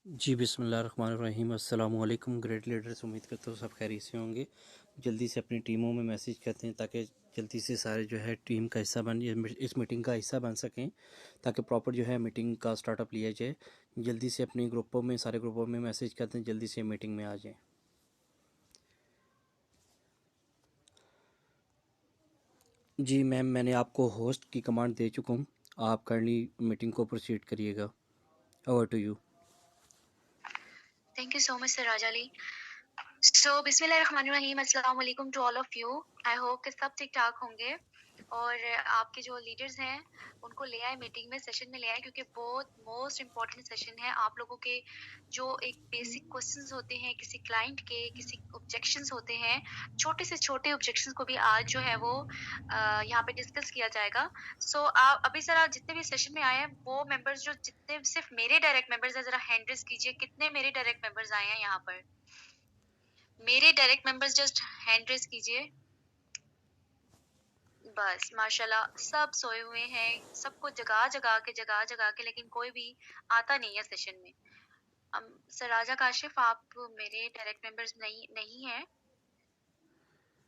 जी बिस्मिल्लाहिर्रहमानिर्रहीम। अस्सलाम वालेकुम ग्रेट लीडर्स। उम्मीद करता हूँ सब खैरियत से होंगे। जल्दी से अपनी टीमों में मैसेज करते हैं ताकि जल्दी से सारे जो है टीम का हिस्सा बन इस मीटिंग का हिस्सा बन सकें, ताकि प्रॉपर जो है मीटिंग का स्टार्टअप लिया जाए। जल्दी से अपने ग्रुपों में सारे ग्रुपों में मैसेज करते हैं, जल्दी से मीटिंग में आ जाएं। जी मैम, मैंने आपको होस्ट की कमांड दे चुका हूँ। आप करनी मीटिंग को प्रोसीड करिएगा। Over to you. Thank you so much, Sir Rajali. So, बिस्मिल्लाहिर्रहमानिर्रहीम, अस्सलाम वालेकुम to all of you. I hope कि सब ठीक ठाक होंगे और आपके जो लीडर्स हैं उनको ले आए मीटिंग में, सेशन में ले आए, क्योंकि बहुत मोस्ट इम्पॉर्टेंट सेशन है। आप लोगों के जो एक बेसिक क्वेश्चंस होते हैं किसी क्लाइंट के, किसी ऑब्जेक्शंस होते हैं, छोटे से छोटे ऑब्जेक्शंस को भी आज जो है वो यहाँ पे डिस्कस किया जाएगा। सो आप अभी जरा जितने भी सेशन में आए हैं वो मेंबर्स, जो जितने सिर्फ मेरे डायरेक्ट मेंबर्स हैं, जरा हैंड रेज कीजिए। कितने मेरे डायरेक्ट मेंबर्स आए हैं यहाँ पर? मेरे direct members just hand raise कीजिए। बस माशाल्लाह सब सोए हुए हैं, सबको जगा जगा के, लेकिन कोई भी आता नहीं है सेशन में। सर राजा काशिफ, आप मेरे डायरेक्ट मेंबर्स नहीं नहीं हैं,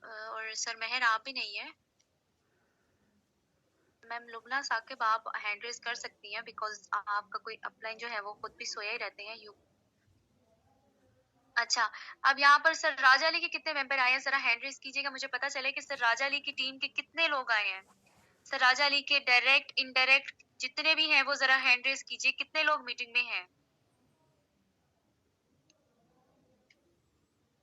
और सर मेहर आप भी नहीं है। मैम लुबना साकिब, आप हैंड रेज कर सकती हैं, बिकॉज आपका कोई अपलाइन जो है वो खुद भी सोया ही रहते हैं। यू अच्छा, अब यहाँ पर सर राजा अली के कितने मेंबर आए हैं? जरा हैंड रेज कीजिएगा, मुझे पता चले कि सर राजा अली की टीम के कितने लोग आए हैं। सर राजा अली के डायरेक्ट इनडायरेक्ट जितने भी हैं वो जरा हैंड रेज कीजिए, कितने लोग मीटिंग में हैं?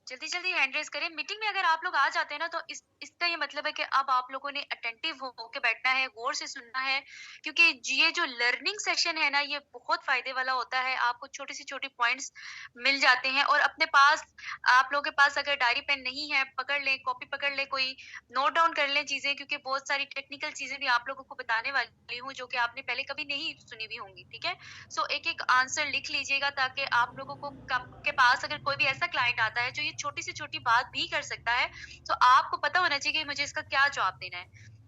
जल्दी जल्दी हैंड रेज करें। मीटिंग में अगर आप लोग आ जाते हैं ना, तो इसका ये मतलब है कि अब आप लोगों ने अटेंटिव होकर बैठना है, गौर से सुनना है, क्योंकि ये जो लर्निंग सेशन है ना, ये बहुत फायदे वाला होता है। आपको छोटी सी छोटी पॉइंट्स मिल जाते हैं, और अपने पास, आप लोगों के पास अगर डायरी पेन नहीं है, पकड़ लें, कॉपी पकड़ लें, कोई नोट डाउन कर लें चीजें, क्योंकि बहुत सारी टेक्निकल चीजें भी आप लोगों को बताने वाली हूँ जो कि आपने पहले कभी नहीं सुनी भी होंगी। ठीक है, सो एक एक आंसर लिख लीजिएगा, ताकि आप लोगों को के पास अगर कोई भी ऐसा क्लाइंट आता है जो ये छोटी से छोटी बात भी कर सकता है, तो आपको पता होना चाहिए कि मुझे इसका क्या जवाब देना है।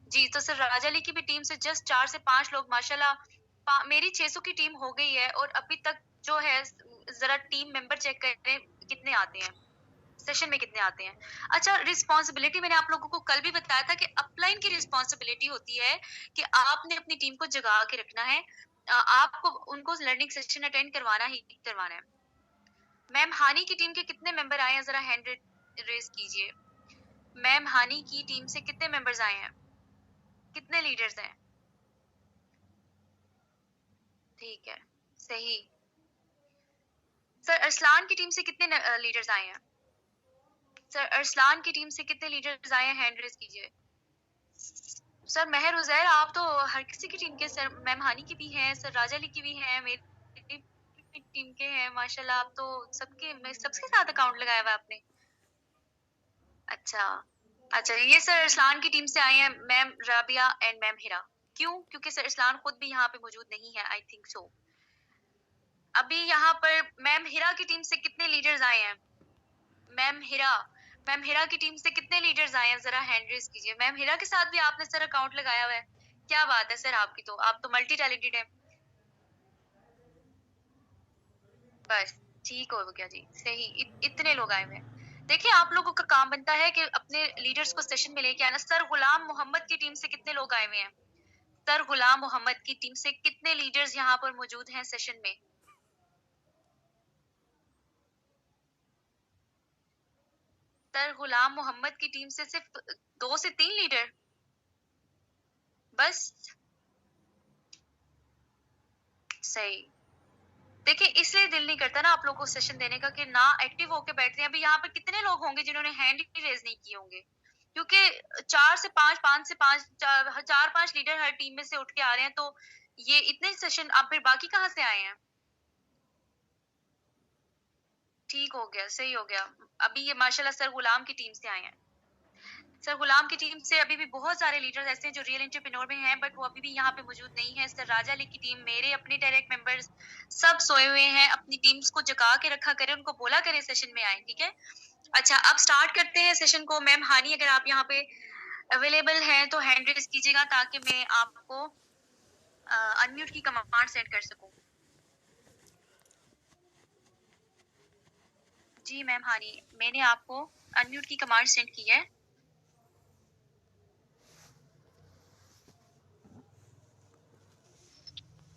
जी, तो सर राजा अली की भी टीम से जस्ट 4 से 5 लोग माशाल्लाह, मेरी 600 की टीम हो गई है, और अभी तक जो है, जरा टीम मेंबर चेक करें कितने आते हैं, सेशन में कितने आते हैं। अच्छा, रिस्पॉन्सिबिलिटी मैंने आप लोगों को कल भी बताया था कि अपलाइन की रिस्पॉन्सिबिलिटी होती है कि आपने अपनी टीम को जगा के रखना है। आपको उनको लर्निंग सेशन अटेंड करवाना ही करवाना है। मैम हानी की टीम के कितने मेंबर आए हैं? जरा हैंड रेज कीजिए। मैम हानी की टीम से कितने मेंबर्स आए हैं? कितने लीडर्स हैं? ठीक है, सही। सर अरसलान की टीम से कितने लीडर्स आए हैं? सर अरसलान की टीम से कितने लीडर्स आए हैं? हैंड रेज कीजिए। सर मेहर उजैर, आप तो हर किसी की टीम के, सर मैम हानी की भी हैं, सर राजा अली की भी हैं, मेरी भी टीम के हैं माशाल्लाह। आप तो सबके साथ अकाउंट लगाया हुआ है आपने। अच्छा अच्छा, ये सर इस्लान की टीम से आए हैं मैम राबिया एंड मैम हिरा। क्यों? क्योंकि सर इस्लान खुद भी यहाँ पे मौजूद नहीं है, आई थिंक सो। अभी यहाँ पर मैम हिरा की टीम से कितने लीडर्स आए हैं? मैम हिरा, मैम हिरा की टीम से कितने लीडर्स आए हैं? जरा हैंड रेज कीजिए। मैम हिरा के साथ भी आपने सर अकाउंट लगाया हुआ है। क्या बात है सर, आपकी तो, आप तो मल्टी टैलेंटेड है। बस ठीक हो गया जी, सही। इतने लोग आए हुए हैं। देखिए, आप लोगों का काम बनता है कि अपने लीडर्स को सेशन में लेके आना। सर गुलाम मोहम्मद की टीम से कितने लोग आए हुए हैं? सर गुलाम मोहम्मद की टीम से कितने लीडर्स यहाँ पर मौजूद हैं सेशन में? सर गुलाम मोहम्मद की टीम से सिर्फ 2 से 3 लीडर बस। सही। देखिए, इसलिए दिल नहीं करता ना आप लोगों को सेशन देने का कि ना एक्टिव होके बैठते हैं। अभी यहाँ पे कितने लोग होंगे जिन्होंने हैंड ही रेज नहीं किए होंगे, क्योंकि 4 से 5, 5 से 5, 4-5 लीडर हर टीम में से उठ के आ रहे हैं, तो ये इतने सेशन, आप फिर बाकी कहाँ से आए हैं? ठीक हो गया, सही हो गया। अभी ये माशाल्लाह सर गुलाम की टीम से आए हैं। सर गुलाम की टीम से अभी भी बहुत सारे लीडर्स ऐसे हैं जो रियल एंटरप्रेन्योर में हैं, बट वो अभी भी यहाँ पे मौजूद नहीं है। सर राजा अली की टीम, मेरे अपने डायरेक्ट मेंबर्स सब सोए हुए हैं। अपनी टीम्स को जगा के रखा करें, उनको बोला करें सेशन में आए। ठीक है, अच्छा अब स्टार्ट करते हैं सेशन को। मैम हानी, अगर आप यहाँ पे अवेलेबल हैं तो हैंड रेज कीजिएगा, ताकि मैं आपको अनम्यूट की कमांड सेंड कर सकूं। जी मैम हानी, मैंने आपको अनम्यूट की कमांड सेंड की है।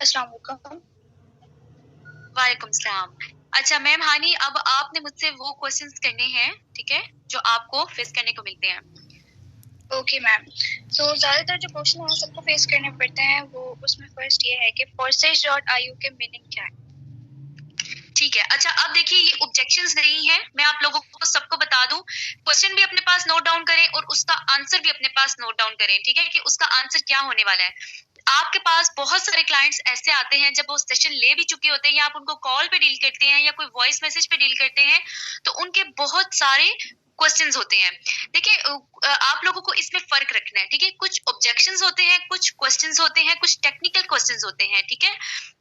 अस्सलाम वालेकुम। वालेकुम सलाम। अच्छा मैम हानी, अब आपने मुझसे वो क्वेश्चंस करने हैं, ठीक है, जो आपको फेस करने को मिलते हैं। Okay ma'am. सो ज्यादातर जो क्वेश्चन है सबको फेस करने पड़ते हैं, वो उसमें फर्स्ट ये है कि forces.io के मीनिंग क्या है। ठीक है, अच्छा अब देखिए ये ऑब्जेक्शंस नहीं है, मैं आप लोगों को सबको बता दूं, क्वेश्चन भी अपने पास नोट डाउन करें और उसका आंसर भी अपने पास नोट डाउन करें, ठीक है, कि उसका आंसर क्या होने वाला है। आपके पास बहुत सारे क्लाइंट्स ऐसे आते हैं जब वो सेशन ले भी चुके होते हैं या आप उनको कॉल पे डील करते हैं या कोई वॉइस मैसेज पे डील करते हैं, तो उनके बहुत सारे क्वेश्चंस होते हैं। देखिए आप लोगों को इसमें फर्क रखना है, ठीक है, कुछ ऑब्जेक्शंस होते हैं, कुछ क्वेश्चंस होते हैं, कुछ टेक्निकल क्वेश्चंस होते हैं, ठीक है।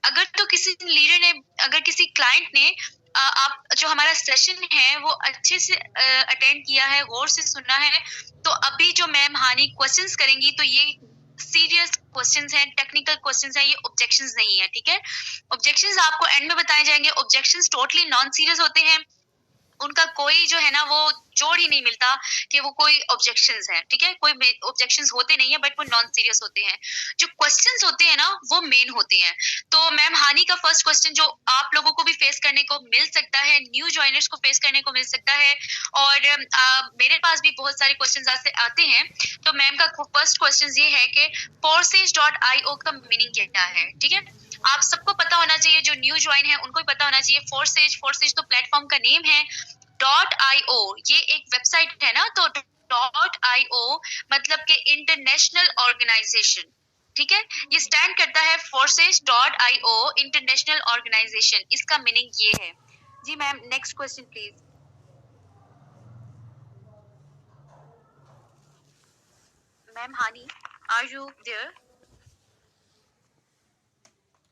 अगर तो किसी लीडर ने, अगर किसी क्लाइंट ने आप जो हमारा सेशन है वो अच्छे से अटेंड किया है, गौर से सुना है, तो अभी जो मैम हानि क्वेश्चंस करेंगी तो ये सीरियस क्वेश्चंस हैं, टेक्निकल क्वेश्चंस हैं, ये ऑब्जेक्शंस नहीं है, ठीक है। ऑब्जेक्शंस आपको एंड में बताए जाएंगे। ऑब्जेक्शंस टोटली नॉन सीरियस होते हैं, उनका कोई जो है ना वो जोड़ ही नहीं मिलता कि वो कोई ऑब्जेक्शंस हैं, ठीक है, कोई ऑब्जेक्शंस होते नहीं है, बट वो नॉन सीरियस होते हैं। जो क्वेश्चंस होते हैं ना वो मेन होते हैं। तो मैम हानि का फर्स्ट क्वेश्चन जो आप लोगों को भी फेस करने को मिल सकता है, न्यू ज्वाइनर्स को फेस करने को मिल सकता है, और मेरे पास भी बहुत सारे क्वेश्चंस आते हैं। तो मैम का फर्स्ट क्वेश्चन ये है कि forces.io का मीनिंग क्या है, ठीक है। आप सबको पता होना चाहिए, जो न्यू ज्वाइन है उनको भी पता होना चाहिए। फोर्सेज तो प्लेटफॉर्म का नेम है। .io ये एक वेबसाइट है ना, तो .io मतलब के इंटरनेशनल ऑर्गेनाइजेशन, ठीक है, ये स्टैंड करता है forces.io इंटरनेशनल ऑर्गेनाइजेशन, इसका मीनिंग ये है। जी ma'am next question please. Ma'am Hani, are you there?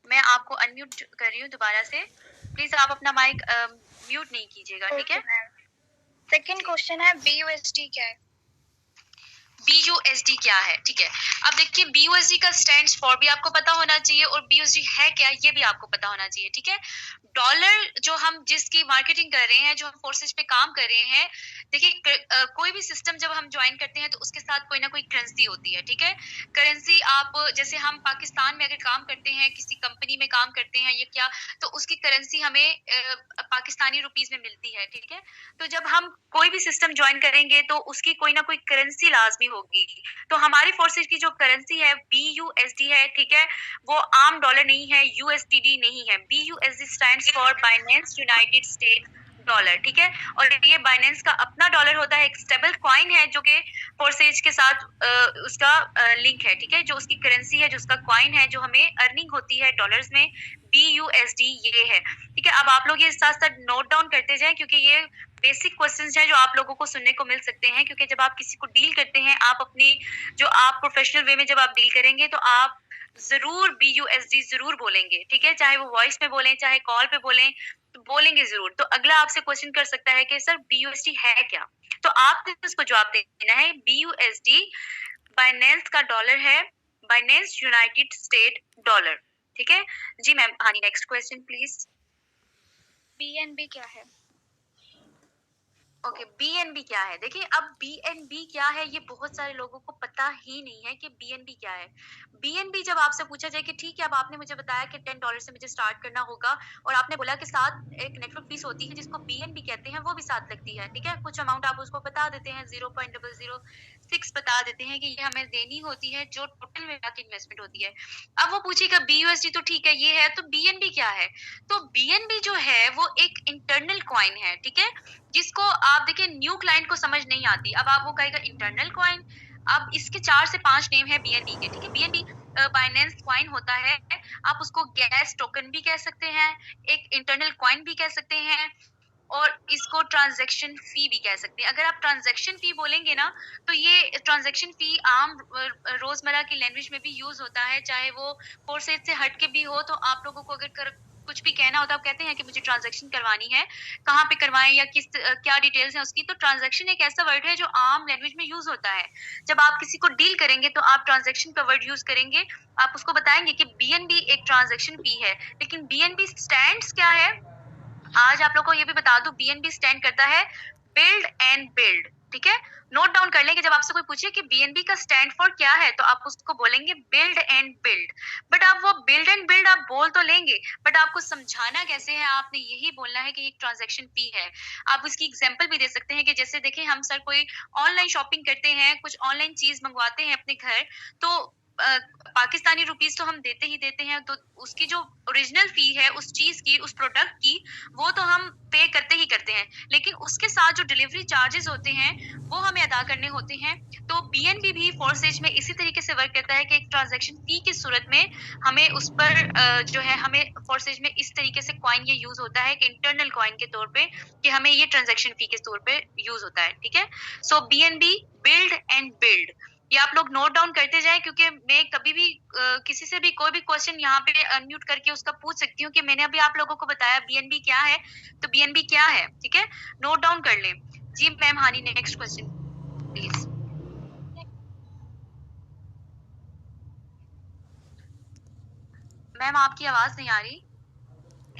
मैं आपको अनम्यूट कर रही हूँ दोबारा से, प्लीज आप अपना माइक म्यूट नहीं कीजिएगा, ठीक है। सेकंड क्वेश्चन है BUSD क्या है? BUSD क्या है, ठीक है। अब देखिए BUSD का स्टैंड फॉर भी आपको पता होना चाहिए, और BUSD है क्या ये भी आपको पता होना चाहिए, ठीक है। डॉलर जो हम जिसकी मार्केटिंग कर रहे हैं, जो हम फोर्सेज पे काम कर रहे हैं, देखिए कोई भी सिस्टम जब हम ज्वाइन करते हैं तो उसके साथ कोई ना कोई करेंसी होती है, ठीक है। करेंसी आप जैसे हम पाकिस्तान में अगर काम करते हैं, किसी कंपनी में काम करते हैं या क्या, तो उसकी करेंसी हमें पाकिस्तानी रुपीज में मिलती है, ठीक है। तो जब हम कोई भी सिस्टम ज्वाइन करेंगे तो उसकी कोई ना कोई करेंसी लाजमी होगी। तो हमारी फोर्सेज की जो करेंसी है BUSD है, ठीक है, वो आम डॉलर नहीं है, USDD नहीं है। BUSD stands for Binance United states dollar, ठीक है। और ये बाइनेंस का अपना डॉलर होता है, एक स्टेबल कॉइन है जो कि फोर्सेज के साथ उसका लिंक है, ठीक है, जो उसकी करेंसी है, जो उसका कॉइन है, जो हमें अर्निंग होती है डॉलर्स में, BUSD ये है, ठीक है। अब आप लोग ये साथ साथ नोट डाउन करते जाएं, क्योंकि ये बेसिक क्वेश्चंस हैं जो आप लोगों को सुनने को मिल सकते हैं, क्योंकि जब आप किसी को डील करते हैं, आप अपनी जो आप प्रोफेशनल वे में जब आप डील करेंगे तो आप जरूर BUSD जरूर बोलेंगे, ठीक है, चाहे वो वॉइस में बोलें चाहे कॉल पे बोलें, तो बोलेंगे जरूर। तो अगला आपसे क्वेश्चन कर सकता है कि सर BUSD है क्या, तो आपको उसको जवाब देना है BUSD बाइनेंस का डॉलर है, बाइनेंस यूनाइटेड स्टेट डॉलर, ठीक है। जी ma'am honey next question please. BNB क्या है? ओके BNB क्या है? देखिए अब BNB क्या है ये बहुत सारे लोगों को पता ही नहीं है कि BNB क्या है। BNB जब आपसे पूछा जाए कि ठीक है, अब आपने मुझे बताया कि $10 से मुझे स्टार्ट करना होगा, और आपने बोला कि साथ एक नेटवर्क फीस होती है जिसको BNB कहते हैं, वो भी साथ लगती है, ठीक है। कुछ अमाउंट आप उसको बता देते हैं, 0.006 बता देते हैं कि ये हमें देनी होती है, जो टोटल में जाके इन्वेस्टमेंट होती है। अब वो पूछेगा BUSD तो ठीक है ये है, तो BNB क्या है? तो BNB जो है वो एक इंटरनल कॉइन है, ठीक है, जिसको आप देखिए न्यू क्लाइंट को समझ नहीं आती। अब आप वो कहेगा इंटरनल कॉइन, अब इसके 4 से 5 नेम है BNB के, ठीक है। BNB बाइनेंस कॉइन होता है, आप उसको गैस टोकन भी कह सकते हैं, एक इंटरनल कॉइन भी कह सकते हैं, और इसको ट्रांजैक्शन फी भी कह सकते हैं। अगर आप ट्रांजैक्शन फी बोलेंगे ना, तो ये ट्रांजैक्शन फी आम रोजमर्रा की लैंग्वेज में भी यूज होता है, चाहे वो फोर्सेज से हट के भी हो। तो आप लोगों को अगर कुछ भी कहना होता है, आप कहते हैं कि मुझे ट्रांजैक्शन करवानी है, कहाँ पे करवाएं या किस क्या डिटेल्स है उसकी, तो ट्रांजैक्शन एक ऐसा वर्ड है जो आम लैंग्वेज में यूज होता है। जब आप किसी को डील करेंगे तो आप ट्रांजैक्शन का वर्ड यूज करेंगे, आप उसको बताएंगे कि BNB एक ट्रांजैक्शन फी है। लेकिन BNB स्टैंड्स क्या है? आज आप लोग को ये भी बता दूं, बीएनबी स्टैंड करता है बिल्ड एंड बिल्ड, ठीक है। नोट डाउन कर लेंगे, जब आपसे कोई पूछे कि बीएनबी का स्टैंड फॉर क्या है तो आप उसको बोलेंगे बिल्ड एंड बिल्ड। बट आप वो बिल्ड एंड बिल्ड आप बोल तो लेंगे, बट आपको समझाना कैसे है, आपने यही बोलना है कि एक ट्रांजैक्शन फी है। आप उसकी एग्जांपल भी दे सकते हैं कि जैसे देखें हम सर कोई ऑनलाइन शॉपिंग करते हैं, कुछ ऑनलाइन चीज मंगवाते हैं अपने घर, तो पाकिस्तानी रुपीस तो हम देते ही देते हैं, तो उसकी जो ओरिजिनल फी है उस चीज की, उस प्रोडक्ट की, वो तो हम पे करते ही करते हैं, लेकिन उसके साथ जो डिलीवरी चार्जेस होते हैं वो हमें अदा करने होते हैं। तो बीएनबी भी फोर्सेज में इसी तरीके से वर्क करता है कि एक ट्रांजैक्शन फी की सूरत में हमें उस पर जो है हमें फोर्सेज में इस तरीके से कॉइन ये यूज होता है कि इंटरनल कॉइन के तौर पे कि हमें ये ट्रांजैक्शन फी के तौर पे यूज होता है, ठीक है। सो बीएनबी बिल्ड एंड बिल्ड, ये आप लोग नोट डाउन करते जाएं, क्योंकि मैं कभी भी किसी से भी कोई भी क्वेश्चन यहाँ पे अनम्यूट करके उसका पूछ सकती हूँ कि मैंने अभी आप लोगों को बताया बीएनबी क्या है, तो बीएनबी क्या है, ठीक है, नोट डाउन कर लें। जी ma'am honey, next question please. Ma'am आपकी आवाज नहीं आ रही।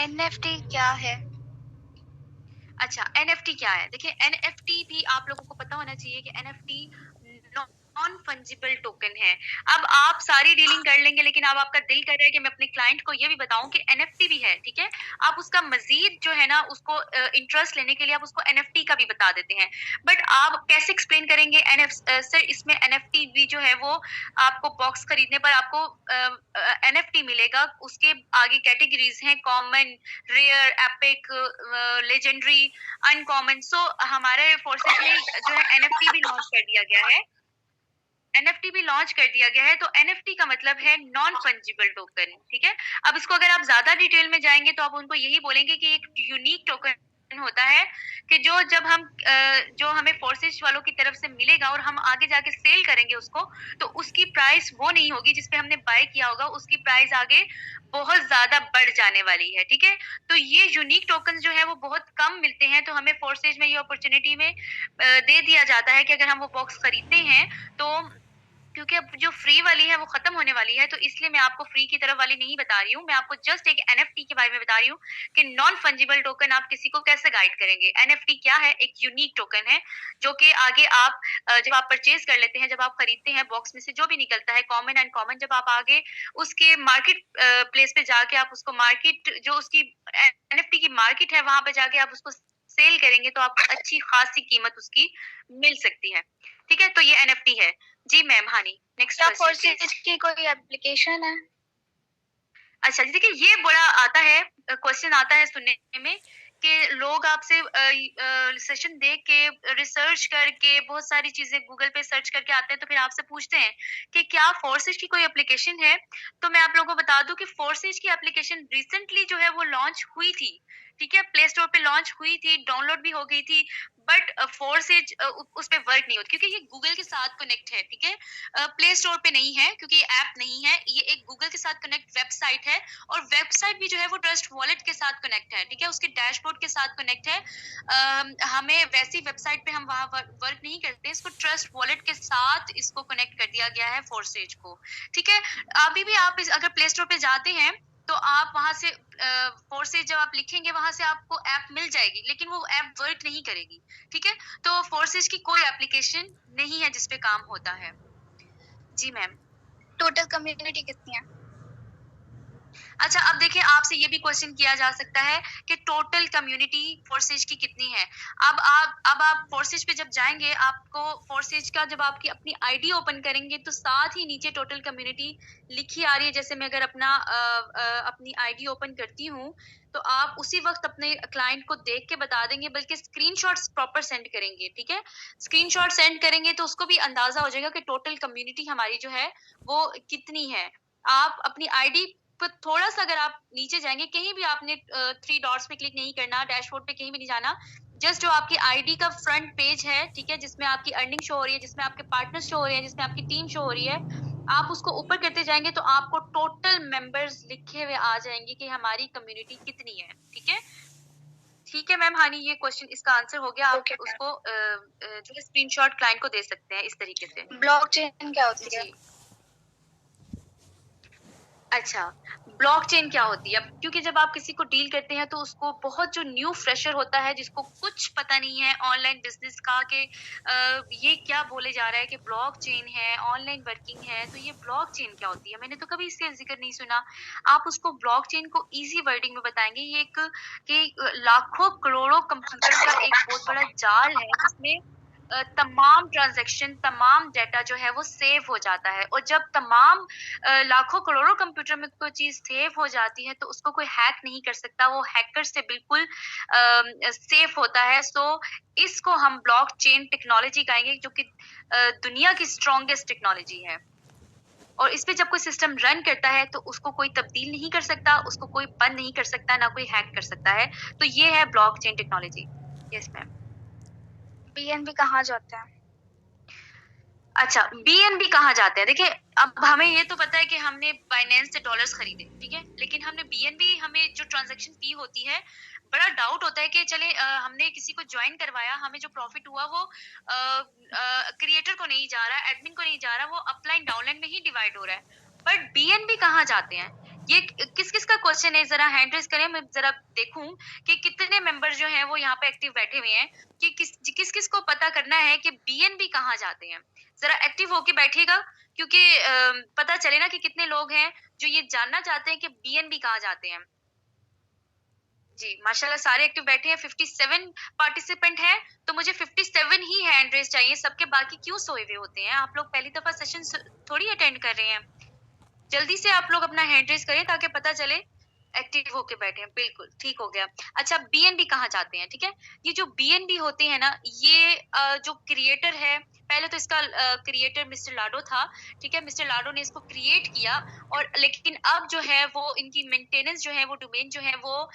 एनएफटी क्या है? अच्छा, एनएफटी क्या है? देखिए एनएफटी भी आप लोगों को पता होना चाहिए कि एनएफटी नॉन फंजिबल टोकन है। अब आप सारी डीलिंग कर लेंगे, लेकिन अब आपका दिल कर रहा है कि मैं अपने क्लाइंट को ये भी बताऊं कि एनएफटी भी है, ठीक है। आप उसका मजीद जो है ना उसको इंटरेस्ट लेने के लिए आप उसको एनएफटी का भी बता देते हैं, बट आप कैसे एक्सप्लेन करेंगे सर इसमें एनएफटी भी जो है वो आपको बॉक्स खरीदने पर आपको एनएफटी मिलेगा, उसके आगे कैटेगरीज हैं common, rare, epic, legendary, uncommon. So हमारे फोर्सेस में जो है एनएफटी भी लॉन्च कर दिया गया है, एनएफटी भी लॉन्च कर दिया गया है। तो एनएफटी का मतलब है नॉन फंजिबल टोकन, ठीक है। अब इसको अगर आप ज्यादा डिटेल में जाएंगे तो आप उनको यही बोलेंगे कि एक यूनिक टोकन होता है कि जो जब हम जो हमें फोर्सेज वालों की तरफ से मिलेगा और हम आगे जाके सेल करेंगे उसको, तो उसकी प्राइस वो नहीं होगी जिसपे हमने बाय किया होगा, उसकी प्राइस आगे बहुत ज्यादा बढ़ जाने वाली है, ठीक है। तो ये यूनिक टोकन जो है वो बहुत कम मिलते हैं, तो हमें फोर्सेज में ये अपॉर्चुनिटी में दे दिया जाता है कि अगर हम वो बॉक्स खरीदते हैं तो, क्योंकि अब जो फ्री वाली है वो खत्म होने वाली है, तो इसलिए मैं आपको फ्री की तरफ वाली नहीं बता रही हूँ, मैं आपको जस्ट एक एनएफटी के बारे में बता रही हूँ कि नॉन फंजिबल टोकन आप किसी को कैसे गाइड करेंगे। एनएफटी क्या है? एक यूनिक टोकन है जो कि आगे आप जब आप परचेज कर लेते हैं, जब आप खरीदते हैं, बॉक्स में से जो भी निकलता है कॉमन एंड कॉमन, जब आप आगे उसके मार्केट प्लेस पे जाके आप उसको मार्केट जो उसकी एनएफटी की मार्केट है वहां पे जाके आप उसको सेल करेंगे तो आपको अच्छी खासी कीमत उसकी मिल सकती है, ठीक है। तो ये एनएफटी है। जी मैम हानी, नेक्स्ट क्या क्वेश्चन फोर्सेज की कोई एप्लीकेशन है? अच्छा जी, देखिए ये बड़ा आता है क्वेश्चन, आता है सुनने में कि लोग आपसे सेशन देख के रिसर्च करके बहुत सारी चीजें गूगल पे सर्च करके आते हैं, तो फिर आपसे पूछते हैं कि क्या फोर्सेज की कोई एप्लीकेशन है। तो मैं आप लोगों को बता दूं कि फोर्सेज की एप्लीकेशन रिसेंटली जो है वो लॉन्च हुई थी, ठीक है, प्ले स्टोर पे लॉन्च हुई थी, डाउनलोड भी हो गई थी, बट फोर्सेज उस पे वर्क नहीं होती क्योंकि ये गूगल के साथ कनेक्ट है, ठीक है, प्ले स्टोर पे नहीं है क्योंकि ये ऐप नहीं है, ये एक गूगल के साथ कनेक्ट वेबसाइट है, और वेबसाइट भी जो है वो ट्रस्ट वॉलेट के साथ कनेक्ट है, ठीक है, उसके डैशबोर्ड के साथ कनेक्ट है। हमें वैसी वेबसाइट पे हम वहां वर्क नहीं करते, इसको ट्रस्ट वॉलेट के साथ इसको कनेक्ट कर दिया गया है फोर्सेज को, ठीक है। अभी भी आप अगर प्ले स्टोर पे जाते हैं तो आप वहां से फोर्सेज जब आप लिखेंगे वहां से आपको ऐप मिल जाएगी, लेकिन वो ऐप वर्क नहीं करेगी, ठीक है। तो फोर्सेज की कोई एप्लीकेशन नहीं है जिसपे काम होता है। जी मैम। टोटल कम्युनिटी कितनी है? अच्छा, अब देखिए आपसे ये भी क्वेश्चन किया जा सकता है कि टोटल कम्युनिटी फोर्सेज की कितनी है। अब आप फोर्सेज पे जब जाएंगे, आपको फोर्सेज का जब आपकी अपनी आईडी ओपन करेंगे तो साथ ही नीचे टोटल कम्युनिटी लिखी आ रही है। जैसे मैं अगर अपनी आईडी ओपन करती हूँ तो आप उसी वक्त अपने क्लाइंट को देख के बता देंगे, बल्कि स्क्रीनशॉट्स प्रॉपर सेंड करेंगे, ठीक है। स्क्रीनशॉट सेंड करेंगे तो उसको भी अंदाजा हो जाएगा कि टोटल कम्युनिटी हमारी जो है वो कितनी है। आप अपनी आईडी पर थोड़ा सा अगर आप नीचे जाएंगे, कहीं भी आपने 3 डॉट्स पे क्लिक नहीं करना, डैशबोर्ड पे कहीं भी नहीं जाना, जस्ट जो आपकी आईडी का फ्रंट पेज है, ठीक है, जिसमें आपकी अर्निंग शो हो रही है, जिसमें आपके पार्टनर्स शो हो रहे हैं, जिसमें आपकी टीम शो हो रही है, आप उसको ऊपर करते जाएंगे तो आपको टोटल मेंबर्स लिखे हुए आ जाएंगे कि हमारी कम्युनिटी कितनी है, ठीक है। ठीक है मैम हानी, ये क्वेश्चन इसका आंसर हो गया। आप Okay, उसको जो है स्क्रीनशॉट क्लाइंट को दे सकते हैं इस तरीके से। ब्लॉकचेन क्या होती है? जी, अच्छा, ब्लॉकचेन क्या होती है? अब क्योंकि जब आप किसी को डील करते हैं तो उसको बहुत जो न्यू फ्रेशर होता है जिसको कुछ पता नहीं है ऑनलाइन बिज़नेस का कि ये क्या बोले जा रहा है कि ब्लॉकचेन है, ऑनलाइन वर्किंग है, तो ये ब्लॉकचेन क्या होती है? मैंने तो कभी इसका ज़िक्र नहीं सुना। आप उसको ब्लॉकचेन को ईज़ी वर्डिंग में बताएँगे, ये एक लाखों करोड़ों कंप्यूटर का एक बहुत बड़ा जाल है जिसमें तमाम ट्रांज़ैक्शन, तमाम डाटा जो है वो सेव हो जाता है और जब तमाम लाखों करोड़ों कंप्यूटर में कोई चीज़ सेव हो जाती है तो उसको कोई हैक नहीं कर सकता, वो हैकर से बिल्कुल सेफ होता है। सो इसको हम ब्लॉकचेन टेक्नोलॉजी कहेंगे जो कि दुनिया की स्ट्रॉन्गेस्ट टेक्नोलॉजी है। और इस पे जब कोई सिस्टम रन करता है तो उसको कोई तब्दील नहीं कर सकता, उसको कोई बंद नहीं कर सकता, ना कोई हैक कर सकता है। तो ये है blockchain technology. Yes ma'am. BNB कहाँ जाता है? अच्छा, बीएनबी कहाँ जाते हैं? देखिए, अब हमें ये तो पता है कि हमने बाइनेंस से डॉलर्स खरीदे, ठीक है? लेकिन हमने बीएनबी हमें जो ट्रांज़ैक्शन फी होती है, बड़ा डाउट होता है कि चले हमने किसी को जॉइन करवाया, हमें जो प्रॉफिट हुआ वो क्रिएटर को नहीं जा रहा है, एडमिन को नहीं जा रहा, वो अपलाइन डाउनलाइन में ही डिवाइड हो रहा है। बट बीएनबी कहाँ जाते हैं? ये किस-किस का क्वेश्चन है? ज़रा हैंड रेज़ करें, मैं ज़रा देखूँ कि कितने मेंबर जो हैं वो यहाँ पे एक्टिव बैठे हुए हैं कि किस-किस को पता करना है कि बीएनबी कहाँ जाते हैं? ज़रा एक्टिव होके बैठिएगा क्योंकि पता चले ना कि कितने लोग हैं जो ये जानना चाहते हैं कि बीएनबी कहाँ जाते हैं। जी, माशाल्लाह सारे एक्टिव बैठे हैं, 57 पार्टिसिपेंट हैं, तो मुझे 57 ही हैंड रेज़ चाहिए, सबके बाकी क्यों सोए हुए होते हैं? आप लोग पहली दफ़ा सेशन थोड़ी अटेंड कर रहे हैं। जल्दी से आप लोग अपना हैंड रेज़ करें ताकि पता चले एक्टिव होके बैठे हैं। बिल्कुल, ठीक हो गया। अच्छा, बीएनबी कहाँ जाते हैं, ठीक है? ये जो बीएनबी होते हैं ना, ये जो क्रिएटर है, पहले तो इसका क्रिएटर मिस्टर लाडो था, ठीक है? मिस्टर लाडो ने इसको क्रिएट किया और लेकिन अब जो है वो इनकी मेंटेनेंस जो है, वो डोमेन जो है वो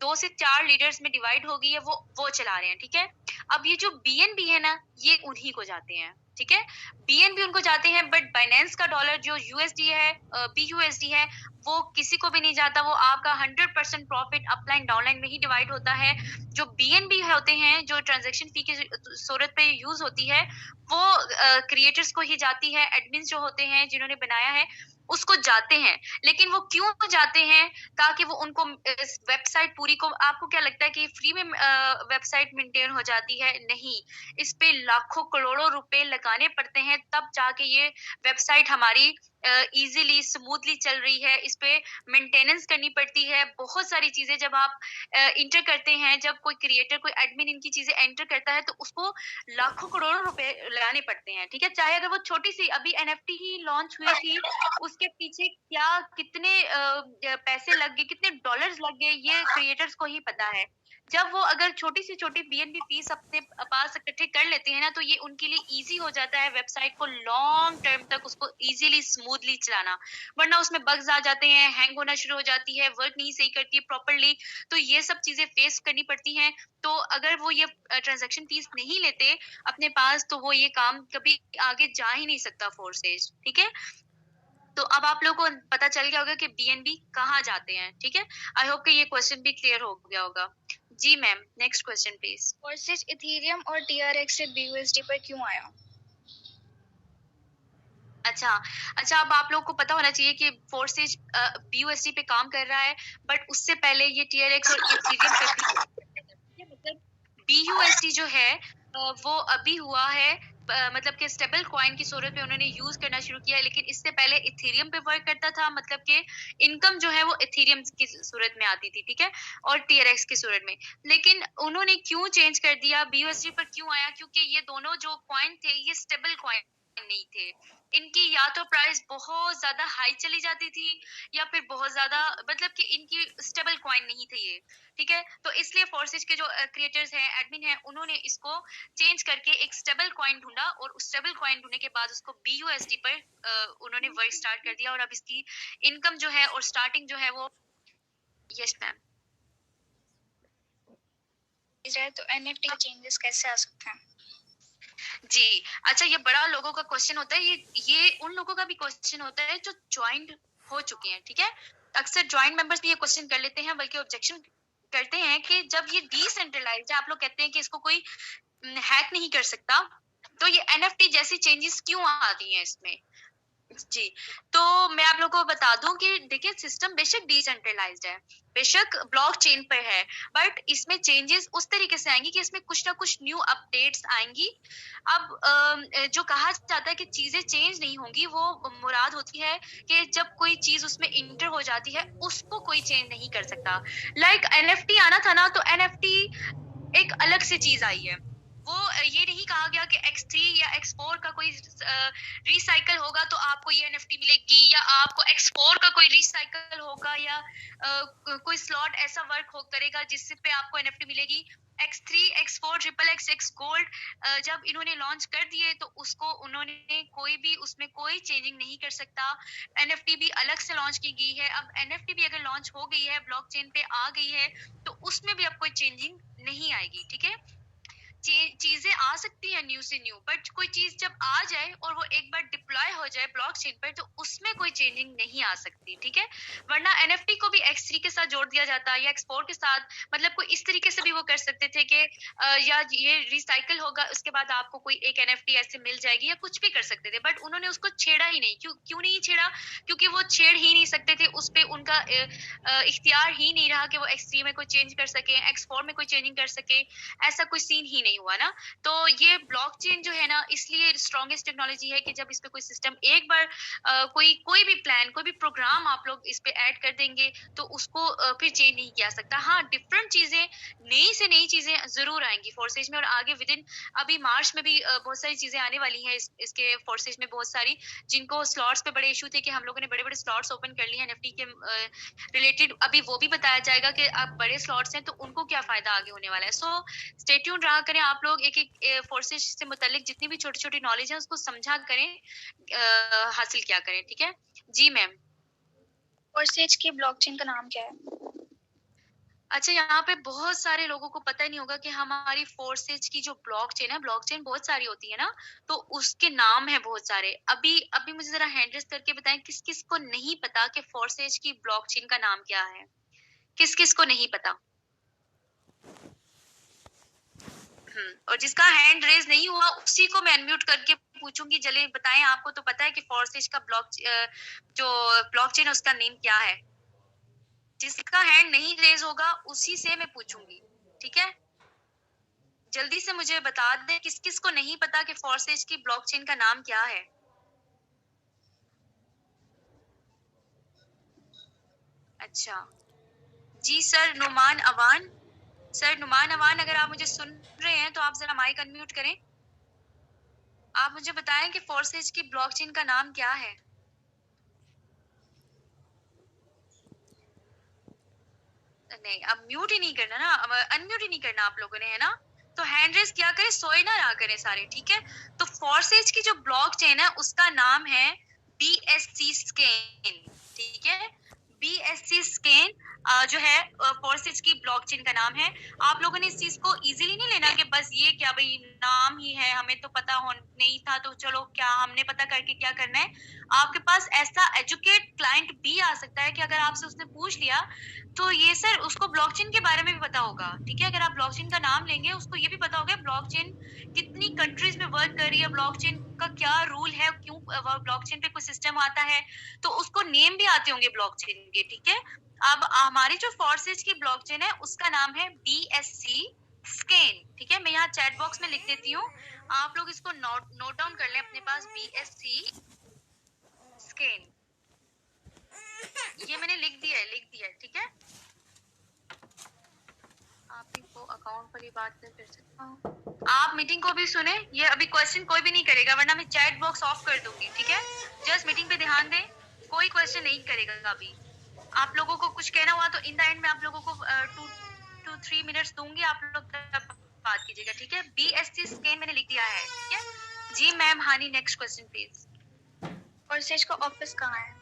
2 से 4 लीडर्स में डिवाइड हो गई है, वो चला रहे हैं, ठीक है? अब ये जो बीएनबी है ना, ये उन्हीं को जाते हैं, ठीक है? बीएनबी उनको जाते हैं बट बाइनेंस का डॉलर जो यूएसडी है, बीयूएसडी है, वो किसी को भी नहीं जाता, वो आपका 100% प्रॉफिट अपलाइन डाउनलाइन में ही डिवाइड होता है। जो बीएनबी होते हैं, जो ट्रांजैक्शन फी की सूरत पे यूज होती है, वो क्रिएटर्स को ही जाती है, एडमिन्स जो होते हैं जिन्होंने बनाया है उसको जाते हैं। लेकिन वो क्यों जाते हैं? ताकि वो उनको इस वेबसाइट पूरी को, आपको क्या लगता है कि फ्री में वेबसाइट मेंटेन हो जाती है? नहीं, इस पे लाखों करोड़ों रुपए लगाने पड़ते हैं तब जाके ये वेबसाइट हमारी इजीली स्मूथली चल रही है। इस पे मेंटेनेंस करनी पड़ती है, बहुत सारी चीजें जब आप इंटर करते हैं, जब कोई क्रिएटर, कोई एडमिन इनकी चीजें एंटर करता है तो उसको लाखों करोड़ों रुपए लगाने पड़ते हैं, ठीक है? चाहे अगर वो छोटी सी अभी एनएफटी ही लॉन्च हुई थी, उसके पीछे क्या कितने पैसे लग गए, कितने डॉलर्स लग गए, ये क्रिएटर्स को ही पता है। जब वो अगर छोटी से छोटी बीएनबी फीस अपने पास इकट्ठे कर लेते हैं ना, तो ये उनके लिए इजी हो जाता है वेबसाइट को लॉन्ग टर्म तक उसको इजीली स्मूथली चलाना। वरना उसमें बग्स आ जाते हैं, हैंग होना शुरू हो जाती है, वर्क नहीं सही करती है प्रॉपरली, तो ये सब चीजें फेस करनी पड़ती हैं। तो अगर वो ये ट्रांजैक्शन फीस नहीं लेते अपने पास तो वो ये काम कभी आगे जा ही नहीं सकता फोर्सेज, ठीक है? तो अब आप लोगों को पता चल गया होगा कि बीएनबी कहाँ जाते हैं, ठीक है? आई होप कि ये क्वेश्चन भी क्लियर हो गया होगा। जी ma'am, next question please. Versus Ethereum और टीआरएक्स से बीयूएसडी पर क्यों आया? अच्छा, अब आप लोग को पता होना चाहिए कि फोर्सेज बीयूएसडी पे काम कर रहा है, बट उससे पहले ये टीआरएक्स और इथेरियम पे मतलब बीयूएसडी जो है वो अभी हुआ है, मतलब कि स्टेबल कॉइन की सूरत में उन्होंने यूज करना शुरू किया है, लेकिन इससे पहले इथेरियम पे वर्क करता था, मतलब कि इनकम जो है वो इथेरियम की सूरत में आती थी, ठीक है? और टीआरएक्स की सूरत में। लेकिन उन्होंने क्यों चेंज कर दिया, बीयूएसडी पर क्यों आया? क्योंकि ये दोनों जो कॉइन थे ये स्टेबल कॉइन नहीं थे। इनकी या तो प्राइस बहुत ज्यादा हाई चली जाती थी या फिर बहुत ज्यादा, मतलब कि इनकी स्टेबल कॉइन नहीं थे ये, ठीक है? तो इसलिए फोर्सेज के जो क्रिएटर्स हैं, एडमिन हैं, उन्होंने इसको चेंज करके एक स्टेबल कॉइन ढूंढा और उस स्टेबल कॉइन ढूंढने के बाद उसको बीयूएसडी पर उन्होंने वर्क स्टार्ट कर दिया और अब इसकी इनकम जो है और स्टार्टिंग जो है वो, यस मैम। तो एनएफटी के चेंजेस कैसे आ सकते हैं? जी, अच्छा, ये बड़ा लोगों का क्वेश्चन होता है, ये उन लोगों का भी क्वेश्चन होता है जो ज्वाइंट हो चुके हैं, ठीक है? अक्सर ज्वाइंट मेंबर्स भी ये क्वेश्चन कर लेते हैं, बल्कि ऑब्जेक्शन करते हैं कि जब ये डिसेंट्रलाइज्ड है, आप लोग कहते हैं कि इसको कोई हैक नहीं कर सकता, तो ये एनएफटी जैसी चेंजेस क्यों आती हैं इसमें? जी, तो मैं आप लोगों को बता दूं कि देखिए सिस्टम बेशक डिसेंट्रलाइज्ड है, बेशक ब्लॉकचेन पे है, बट इसमें चेंजेस उस तरीके से आएंगी कि इसमें कुछ ना कुछ न्यू अपडेट्स आएंगी। अब जो कहा जाता है कि चीजें चेंज नहीं होंगी, वो मुराद होती है कि जब कोई चीज उसमें इंटर हो जाती है उसको कोई चेंज नहीं कर सकता। लाइक एनएफटी आना था ना, तो एनएफटी एक अलग से चीज आई है। वो ये नहीं कहा गया कि X3 या X4 का कोई रिसाइकल होगा तो आपको ये एनएफटी मिलेगी, या आपको X4 का कोई रिसाइकल होगा, या कोई स्लॉट ऐसा वर्क हो करेगा जिससे पे आपको एनएफटी मिलेगी। X3, X4, XXX गोल्ड जब इन्होंने लॉन्च कर दिए तो उसको उन्होंने कोई भी उसमें कोई चेंजिंग नहीं कर सकता। एनएफटी भी अलग से लॉन्च की गई है। अब एनएफटी भी अगर लॉन्च हो गई है, ब्लॉकचेन पे आ गई है, तो उसमें भी अब कोई चेंजिंग नहीं आएगी। ठीक है, चीजें आ सकती हैं न्यू से न्यू, बट कोई चीज जब आ जाए और वो एक बार डिप्लॉय हो जाए ब्लॉकचेन पर, तो उसमें कोई चेंजिंग नहीं आ सकती। ठीक है, वरना एनएफटी को भी X3 के साथ जोड़ दिया जाता या X4 के साथ, मतलब कोई इस तरीके से भी वो कर सकते थे कि या ये रिसाइकल होगा उसके बाद आपको कोई एक एनएफटी ऐसे मिल जाएगी, या कुछ भी कर सकते थे, बट उन्होंने उसको छेड़ा ही नहीं। क्यों नहीं छेड़ा? क्योंकि वो छेड़ ही नहीं सकते थे, उस पे उनका इख्तियार ही नहीं रहा कि वो X3 में कोई चेंज कर सके, X4 में कोई चेंजिंग कर सके, ऐसा कोई सीन ही नहीं हुआ ना। तो ये ब्लॉकचेन जो है ना, इसलिए स्ट्रॉन्गेस्ट टेक्नोलॉजी है कि जब इस पे कोई सिस्टम एक बार कोई भी प्लान, कोई भी प्रोग्राम आप लोग इस पे ऐड कर देंगे तो उसको फिर चेंज नहीं किया सकता। हाँ, डिफरेंट चीजें, नई से नई चीजें जरूर आएंगी फोर्सेज में, और आगे विदिन अभी मार्च में भी बहुत सारी चीजें आने वाली हैं इसके फोर्सेज में, बहुत सारी, जिनको स्लॉट्स पे बड़े इशू थे कि हम लोगों ने बड़े बड़े स्लॉट्स ओपन कर लिए हैं एनएफटी के रिलेटेड। अभी वो भी बताया जाएगा कि आप बड़े स्लॉट्स हैं तो उनको क्या फायदा आगे होने वाला है। सो स्टे ट्यून्ड रहा करें आप लोग, एक एक फोर्सेज से मुतालिक जितनी भी छोटी छोटी नॉलेज है उसको समझा करें, हासिल किया करें। ठीक है जी मैम। फोर्सेज की ब्लॉकचेन का नाम क्या है? अच्छा, यहाँ पे बहुत सारे लोगों को पता ही नहीं होगा कि हमारी फोर्सेज की जो ब्लॉकचेन है, ब्लॉकचेन बहुत सारी होती है ना, तो उसके नाम है बहुत सारे। अभी अभी मुझे जरा हैंड रेस करके बताएं किस किस को नहीं पता कि फोर्सेज की ब्लॉकचेन का नाम क्या है, किस किस को नहीं पता। और जिसका हैंड रेज नहीं हुआ उसी को मैं अनम्यूट करके पूछूंगी, चले बताएं आपको तो पता है कि फोर्सेज का जो ब्लॉकचेन है उसका नेम क्या है। जिसका हैंड नहीं रेज होगा उसी से मैं पूछूंगी। ठीक है, जल्दी से मुझे बता दें किस किस को नहीं पता कि फोर्सेज की ब्लॉकचेन का नाम क्या है। अच्छा जी सर, नुमान अवान, सर नुमान अवान, अगर आप मुझे सुन रहे हैं तो आप जरा माइक अनम्यूट करें। आप मुझे बताएं कि फोर्सेज की ब्लॉकचेन का नाम क्या है। नहीं, अब म्यूट ही नहीं करना ना, अब अनम्यूट ही नहीं करना आप लोगों ने, है ना। तो हैंड रेस क्या करें, सोए ना रहा करें सारे। ठीक है, तो फोर्सेज की जो ब्लॉकचेन है उसका नाम है BSC स्केन। ठीक है, BSC स्केन जो है फोर्सेज की ब्लॉकचेन का नाम है। आप लोगों ने इस चीज को इजीली नहीं लेना कि बस ये क्या भाई नाम ही है, हमें तो पता हो नहीं था तो चलो क्या हमने पता करके क्या करना है। आपके पास ऐसा एजुकेट क्लाइंट भी आ सकता है कि अगर आपसे उसने पूछ लिया तो ये सर उसको ब्लॉकचेन के बारे में भी पता होगा। ठीक है, अगर आप ब्लॉकचेन का नाम लेंगे उसको ये भी पता होगा ब्लॉकचेन कितनी कंट्रीज में वर्क कर रही है, ब्लॉकचेन का क्या रूल है, क्यों ब्लॉकचेन पे कोई सिस्टम आता है, तो उसको नेम भी आते होंगे ब्लॉकचेन के। ठीक है, अब हमारी जो फोर्सेज की ब्लॉकचेन है उसका नाम है BSC स्केन। ठीक है, मैं यहाँ चैट बॉक्स में लिख देती हूँ, आप लोग इसको नोट डाउन कर लें अपने पास, BSC स्केन। ये मैंने लिख दिया है। ठीक है, आप को अकाउंट पर ही बात कर सकता हूँ। आप मीटिंग को भी सुने, ये अभी क्वेश्चन कोई भी नहीं करेगा वरना मैं चैट बॉक्स ऑफ कर दूंगी। ठीक है, जस्ट मीटिंग पे ध्यान दें, कोई क्वेश्चन नहीं करेगा अभी। आप लोगों को कुछ कहना हुआ तो इन द एंड में आप लोगों को 2 to 3 मिनट्स दूंगी, आप लोग बात कीजिएगा। ठीक है, BSC स्केन मैंने लिख दिया है। ठीक है जी ma'am. Honey, next question please. Forces का ऑफिस कहाँ है?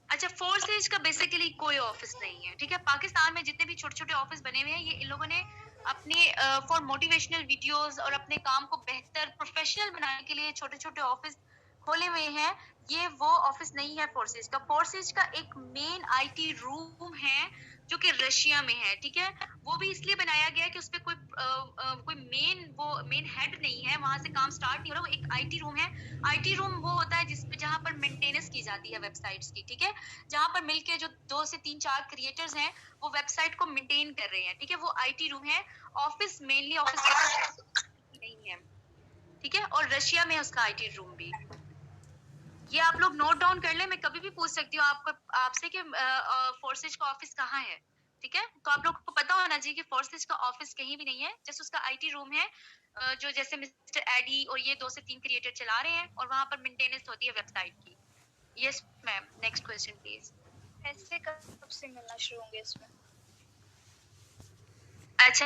अच्छा, फोर्सेज का बेसिकली कोई ऑफिस नहीं है। ठीक है, पाकिस्तान में जितने भी छोटे छोटे ऑफिस बने हुए हैं ये इन लोगों ने अपने फॉर मोटिवेशनल वीडियोस और अपने काम को बेहतर प्रोफेशनल बनाने के लिए छोटे छोटे ऑफिस खोले हुए हैं। ये वो ऑफिस नहीं है फोर्सेज का। फोर्सेज का एक मेन IT रूम है जो कि रशिया में है। ठीक है, वो भी इसलिए बनाया गया है कि उसपे कोई मेन हेड नहीं है, वहां से काम स्टार्ट नहीं हो रहा, वो एक आईटी रूम है। आईटी रूम वो होता है जिसपे जहाँ पर मेंटेनेंस की जाती है वेबसाइट्स की, ठीक है, जहाँ पर मिलके जो 2 से 3-4 क्रिएटर्स हैं वो वेबसाइट को मेंटेन कर रहे हैं, ठीक है, वो आईटी रूम है। ऑफिस मेनली ऑफिस नहीं है, ठीक है, और रशिया में उसका आईटी रूम भी। ये आप लोग नोट डाउन कर ले, मैं कभी भी पूछ सकती हूँ आपसे कि फोर्सेज का ऑफिस कहाँ है, ठीक है। तो आप लोग को पता होना चाहिए कि फोर्सेज का ऑफिस कहीं भी नहीं है, जैसे उसका आईटी रूम है, जो जैसे मिस्टर एडी और ये 2 से 3 क्रिएटर चला रहे हैं, और वहां पर मेंटेनेंस होती है वेबसाइट की। Yes ma'am, next question please. पैसे कब से मिलना शुरू होंगे इसमें? अच्छा,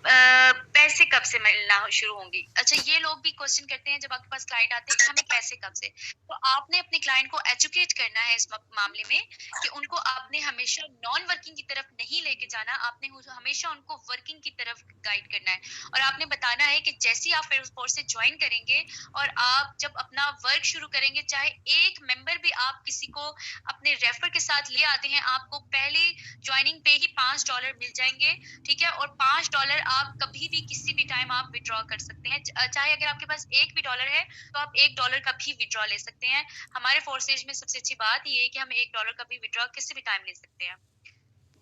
पैसे कब से मिलना शुरू होंगी? अच्छा, ये लोग भी क्वेश्चन करते हैं जब आपके पास क्लाइंट आते हैं कि हमें पैसे कब से। तो आपने अपने क्लाइंट को एजुकेट करना है इस मामले में कि उनको आपने हमेशा नॉन वर्किंग की तरफ नहीं लेके जाना, आपने हमेशा उनको वर्किंग की तरफ गाइड करना है। और आपने बताना है कि जैसे ही आप फोर्स से ज्वाइन करेंगे और आप जब अपना वर्क शुरू करेंगे, चाहे एक मेंबर भी आप किसी को अपने रेफर के साथ ले आते हैं, आपको पहले ज्वाइनिंग पे ही $5 मिल जाएंगे, ठीक है। और $5 आप कभी भी किसी भी टाइम आप विड्रॉ कर सकते हैं, चाहे अगर आपके पास एक भी डॉलर है तो आप $1 का भी विड्रॉ ले सकते हैं। हमारे फोर्सेज में सबसे अच्छी बात ये है कि हम $1 का भी विड्रॉ किसी भी टाइम ले सकते हैं।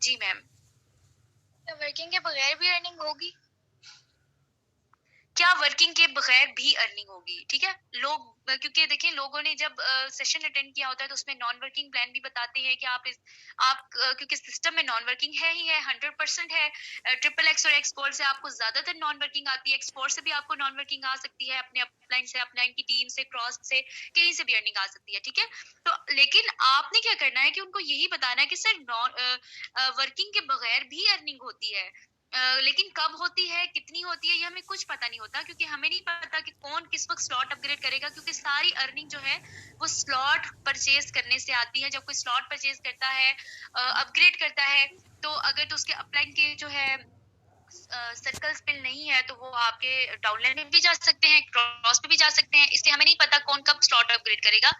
जी मैम। वर्किंग के बगैर भी अर्निंग होगी? क्या वर्किंग के बगैर भी अर्निंग होगी? ठीक है, लोग क्योंकि देखिए लोगों ने जब सेशन अटेंड किया होता है तो उसमें नॉन वर्किंग प्लान भी बताते हैं कि आप क्योंकि सिस्टम में नॉन वर्किंग है ही है, 100% है। XXX और एक्सपोर्ट से आपको ज्यादातर नॉन वर्किंग आती है, एक्सपोर्ट से भी आपको नॉन वर्किंग आ सकती है, अपने अपलाइन से, अपलाइन की टीम से, क्रॉस से, कहीं से भी अर्निंग आ सकती है, ठीक है। तो लेकिन आपने क्या करना है कि उनको यही बताना है कि सर वर्किंग के बगैर भी अर्निंग होती है, लेकिन कब होती है, कितनी होती है, ये हमें कुछ पता नहीं होता, क्योंकि हमें नहीं पता कि कौन किस वक्त स्लॉट अपग्रेड करेगा, क्योंकि सारी अर्निंग जो है वो स्लॉट परचेज करने से आती है। जब कोई स्लॉट परचेज करता है, अपग्रेड करता है, तो अगर तो उसके अपलाइन के जो है सर्कल स्पिल नहीं है तो वो आपके डाउनलाइन में भी जा सकते हैं, क्रॉस पे भी जा सकते हैं, इसलिए हमें नहीं पता कौन कब स्लॉट अपग्रेड करेगा।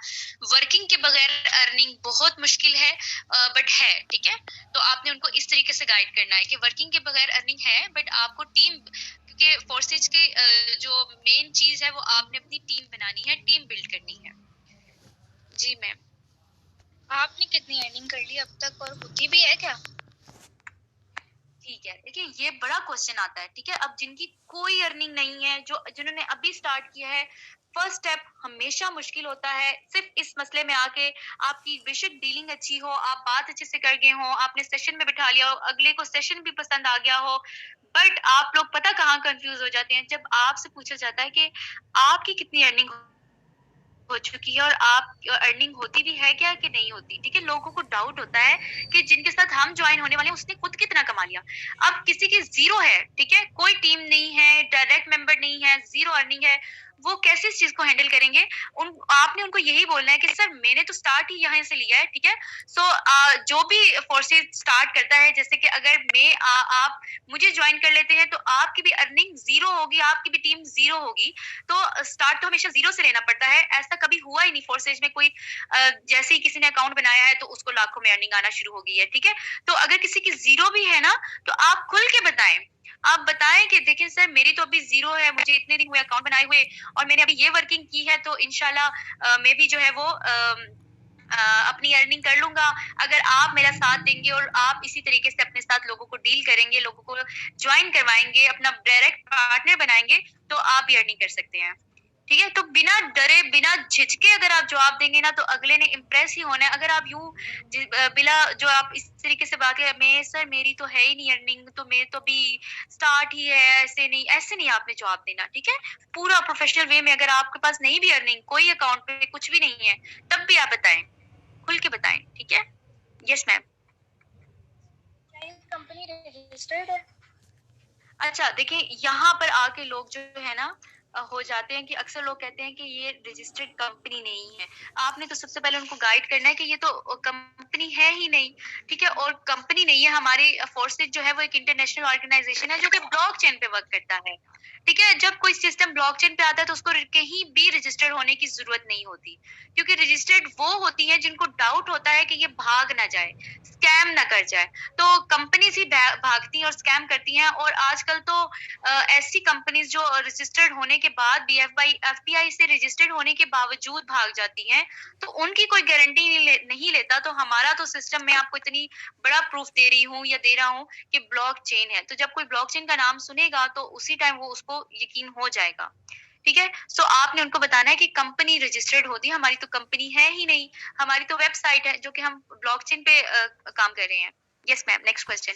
वर्किंग के बगैर अर्निंग बहुत मुश्किल है, बट है, ठीक है। तो आपने उनको इस तरीके से गाइड करना है कि वर्किंग के बगैर अर्निंग है, बट आपको टीम, क्योंकि फोर्सेज के जो मेन चीज है वो आपने अपनी टीम बनानी है, टीम बिल्ड करनी है। जी मैम। आपने कितनी अर्निंग कर ली अब तक और होती भी है क्या? ठीक है, देखिए ये बड़ा क्वेश्चन आता है, ठीक है। अब जिनकी कोई अर्निंग नहीं है, जिन्होंने अभी स्टार्ट किया है, फर्स्ट स्टेप हमेशा मुश्किल होता है। सिर्फ इस मसले में आके आपकी बेशक डीलिंग अच्छी हो, आप बात अच्छे से कर गए हो, आपने सेशन में बिठा लिया हो, अगले को सेशन भी पसंद आ गया हो, बट आप लोग पता कहाँ कंफ्यूज हो जाते हैं, जब आपसे पूछा जाता है कि आपकी कितनी अर्निंग हो चुकी है और आप अर्निंग होती भी है क्या कि नहीं होती, ठीक है। लोगों को डाउट होता है कि जिनके साथ हम ज्वाइन होने वाले हैं उसने खुद कितना कमा लिया। अब किसी की जीरो है, ठीक है, कोई टीम नहीं है, डायरेक्ट मेंबर नहीं है, जीरो अर्निंग है, वो कैसे इस चीज को हैंडल करेंगे? आपने उनको यही बोलना है कि सर मैंने तो स्टार्ट ही यहाँ से लिया है, ठीक है। सो जो भी फोर्सेज स्टार्ट करता है, जैसे कि अगर मैं आप मुझे ज्वाइन कर लेते हैं तो आपकी भी अर्निंग जीरो होगी, आपकी भी टीम जीरो होगी। तो स्टार्ट तो हमेशा जीरो से लेना पड़ता है, ऐसा कभी हुआ ही नहीं फोर्सेज में कोई जैसे ही किसी ने अकाउंट बनाया है तो उसको लाखों में अर्निंग आना शुरू हो गई है, ठीक है। तो अगर किसी की जीरो भी है ना, तो आप खुल के बताएं, आप बताएं कि देखिए सर मेरी तो अभी जीरो है, मुझे इतने दिन हुए अकाउंट बनाए हुए और मैंने अभी ये वर्किंग की है, तो इंशाल्लाह मैं भी जो है वो अपनी अर्निंग कर लूंगा। अगर आप मेरा साथ देंगे और आप इसी तरीके से अपने साथ लोगों को डील करेंगे, लोगों को ज्वाइन करवाएंगे, अपना डायरेक्ट पार्टनर बनाएंगे, तो आप भी अर्निंग कर सकते हैं, ठीक है। तो बिना डरे, बिना झिझके अगर आप जवाब देंगे ना तो अगले ने इम्प्रेस ही होना है। अगर आप यूं बिला जो आप इस तरीके से बात करें, मैं सर मेरी तो है ही नहीं अर्निंग, तो मैं तो भी स्टार्ट ही है, ऐसे नहीं आपने जवाब देना, ठीक है। पूरा प्रोफेशनल वे में, अगर आपके पास नहीं भी अर्निंग, कोई अकाउंट पे कुछ भी नहीं है, तब भी आप बताएं, खुल के बताएं, ठीक है। Yes ma'am. कंपनी रजिस्टर्ड है? अच्छा देखिए, यहाँ पर आके लोग जो है ना हो जाते हैं कि अक्सर लोग कहते हैं कि ये रजिस्टर्ड कंपनी नहीं है। आपने तो सबसे पहले उनको गाइड करना है कि ये तो कंपनी है ही नहीं, ठीक है? और कंपनी नहीं है, हमारी फोर्सेज जो है वो एक इंटरनेशनल ऑर्गेनाइजेशन है जो कि ब्लॉकचेन पे वर्क करता है, ठीक है? जब कोई सिस्टम ब्लॉकचेन पे आता है तो उसको कहीं भी रजिस्टर्ड होने की जरूरत नहीं होती, क्योंकि रजिस्टर्ड वो होती है जिनको डाउट होता है कि ये भाग ना जाए, स्कैम ना कर जाए। तो कंपनीज ही भागती हैं और स्कैम करती हैं। और आजकल तो ऐसी कंपनीज जो रजिस्टर्ड होने के बाद भी एफबीआई से रजिस्टर्ड होने के बावजूद भाग जाती हैं, तो उनकी कोई गारंटी नहीं लेता। तो हमारा तो सिस्टम में आपको इतनी बड़ा प्रूफ दे रही हूँ या दे रहा हूँ कि ब्लॉकचेन है। तो जब कोई ब्लॉकचेन का नाम सुनेगा तो उसी टाइम वो उसको यकीन हो जाएगा, ठीक है? सो आपने उनको बताना है कि कंपनी रजिस्टर्ड होती है, हमारी तो कंपनी है ही नहीं, हमारी तो वेबसाइट है जो कि हम ब्लॉकचेन पे काम कर रहे हैं। Yes ma'am, next question.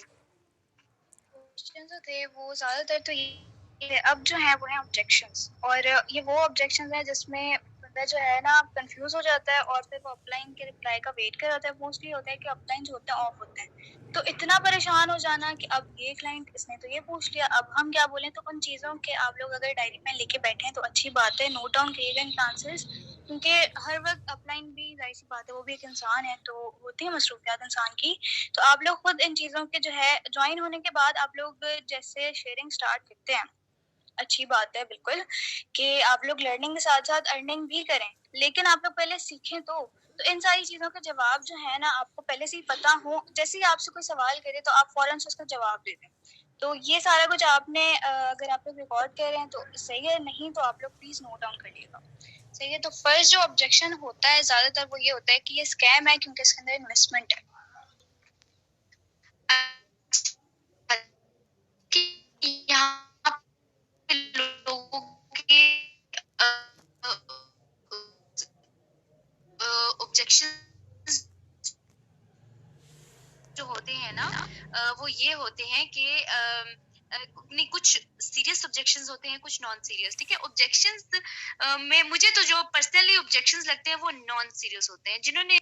Question जो थे वो ज्यादातर तो ये अब जो है वो है ऑब्जेक्शंस, और ये वो ऑब्जेक्शंस हैं जिसमें बंदा जो है ना कंफ्यूज हो जाता है और फिर वो अपलाइन के रिप्लाई का वेट कर रहा है। मोस्टली होता है कि अपलाइन जो होते हैं ऑफ होते हैं, तो इतना परेशान हो जाना कि अब ये क्लाइंट इसने तो ये पूछ लिया, अब हम क्या बोलें। तो उन चीज़ों के आप लोग अगर डायरी में लेके बैठे हैं तो अच्छी बात है, नोट डाउन करिएगा इन आंसर्स, क्योंकि हर वक्त अपलाइन भी जाहिर सी बात है वो भी एक इंसान है, तो होती है मसरूफियात इंसान की। तो आप लोग खुद इन चीज़ों के जो है ज्वाइन होने के बाद आप लोग जैसे शेयरिंग स्टार्ट करते हैं, अच्छी बात है बिल्कुल कि आप लोग लर्निंग के साथ साथ अर्निंग भी करें, लेकिन आप लोग पहले सीखें। तो इन सारी चीज़ों के जवाब जो है ना आपको पहले से ही पता हो। जैसे ही आपसे कोई सवाल करे तो आप फौरन से उसका जवाब दे दें। तो ये सारा कुछ आपने अगर आप लोग रिकॉर्ड कर रहे हैं तो सही है, नहीं तो आप लोग प्लीज़ नोट डाउन करिएगा। सही है। तो फर्स्ट जो ऑब्जेक्शन होता है ज़्यादातर वो ये होता है कि ये स्कैम है क्योंकि इसके अंदर इन्वेस्टमेंट है। यहाँ लोगों के ऑब्जेक्शंस जो होते हैं ना, वो ये होते हैं कि नहीं, कुछ सीरियस ऑब्जेक्शंस होते हैं, कुछ नॉन सीरियस, ठीक है? ऑब्जेक्शंस में मुझे तो जो पर्सनली ऑब्जेक्शंस लगते हैं वो नॉन सीरियस होते हैं। जिन्होंने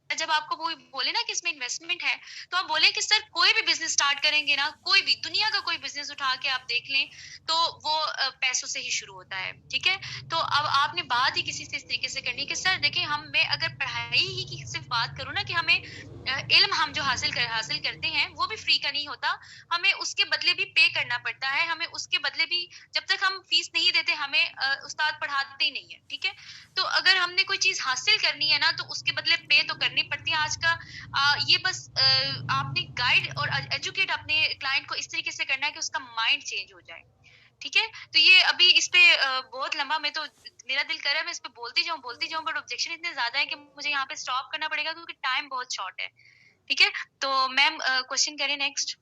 जब आपको वो बोले ना कि इसमें इन्वेस्टमेंट है, तो आप बोले कि सर कोई भी बिजनेस स्टार्ट करेंगे ना, कोई भी दुनिया का कोई बिजनेस उठा के आप देख लें, तो वो पैसों से ही शुरू होता है, ठीक है? तो अब आपने बात ही किसी से इस तरीके से करनी है कि सर देखिए, मैं अगर पढ़ाई ही की सिर्फ बात करूँ ना कि हमें इल्म हम जो हासिल करते हैं वो भी फ्री का नहीं होता, हमें उसके बदले भी पे करना पड़ता है, हमें उसके बदले भी, जब तक हम फीस नहीं देते हमें उस्ताद पढ़ाते ही नहीं है, ठीक है? तो अगर हमने कोई चीज हासिल करनी है ना तो उसके बदले पे तो करनी पड़ती है। आज का ये बस आपने गाइड और एजुकेट अपने क्लाइंट को इस तरीके से करना है कि उसका माइंड चेंज हो जाए, ठीक है? तो ये अभी इस पे बहुत लंबा, मैं तो मेरा दिल कर रहा है मैं इस पे बोलती जाऊं, बट ऑब्जेक्शन इतने ज्यादा है कि मुझे यहाँ पे स्टॉप करना पड़ेगा क्योंकि टाइम बहुत शॉर्ट है, ठीक है? तो मैम क्वेश्चन करें नेक्स्ट।